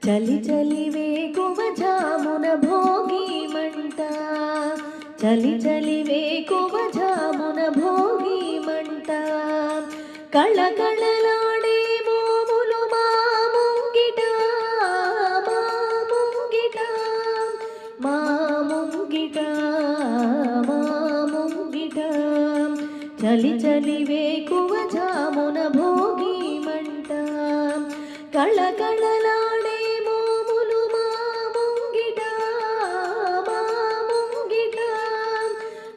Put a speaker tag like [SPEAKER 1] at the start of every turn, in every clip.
[SPEAKER 1] చలి చలి వేకువ జామున భోగి మంట, చలి చలి వేకువ జామున భోగి మంట, కళకళలాడే మోములు మా ముంగిట, మా ముంగిట, మా ముంగిట, మా ముంగిట, చలి చలి వేకువ జామున భోగి మంట, కళకళలాడే మోములు మా ముంగిట, మా ముంగిట,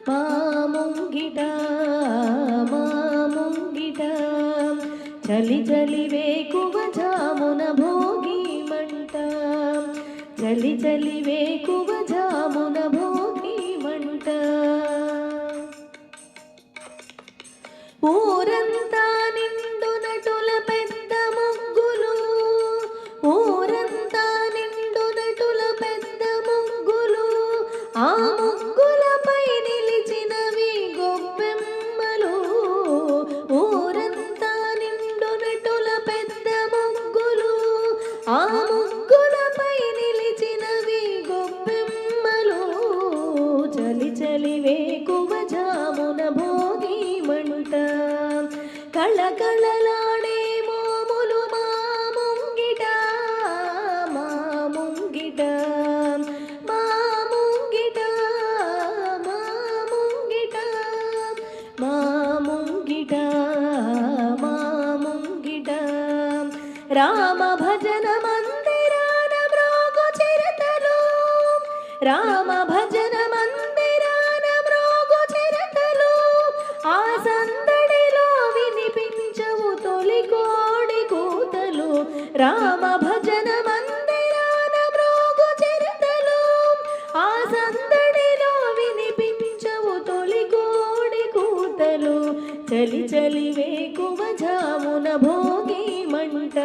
[SPEAKER 1] మా ముంగిట, మా ముంగిట, చలి చలి వేకువ జామున భోగి మంట, చలి చలి వేకువ జామున భోగి మంట. ఊరంతా నిండునటుల పెద్ద ముగ్గులు, ఊరంతా నిండునటుల పెద్ద ముగ్గులు, ఆ ముగ్గులపై నిలిచినవి గొప్పెమ్మలు, ఊరంతా నిండునటుల పెద్ద ముగ్గులు, ఆ ముగ్గులపై నిలిచినవి గొప్పెమ్మలు, చలి చలి వేకువ జామున భోగి మంట, కళకళలాడే మోములు మా ముంగిట, మా ముంగిట, మా ముంగిట, మా ముంగిట, మా ముంగిట, మా ముంగిట, రామ భజన మందిరాన మ్రోగు చిరతలు, రామ భజన మందిరాన మ్రోగు చిరతలు, ఆ సందడిలో వినిపించవు తొలి కోడి కూతలు, రామ భజన మందిరాన మ్రోగు చిరతలు, ఆ సందడిలో వినిపించవు తొలి కోడి కూతలు, చలి చలి వేకువ జామున భోగి మంట,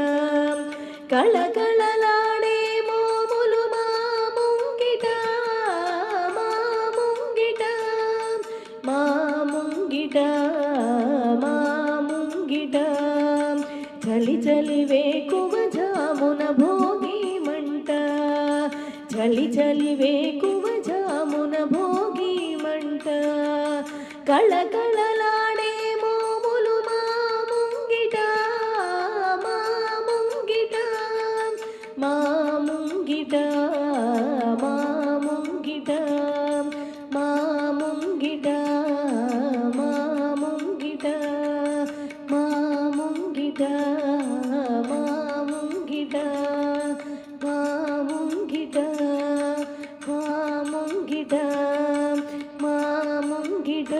[SPEAKER 1] కళకళలాడే మోములు మా ముంగిట, మా ముంగిట, మా ముంగిట, మా ముంగిట, చలి చలి వేకువ జామున భోగి మంట, చలి చలి వేకువ జామున భోగి మంట, కళకళలాడే మోములు మా ముంగిట, మా ముంగిట, మా ముంగిట, మా ముంగిట, మా ముంగిట, మా ముంగిట, మా ముంగిట, మా ముంగిట, మా ముంగిట, మా ముంగిట, మా ముంగిట.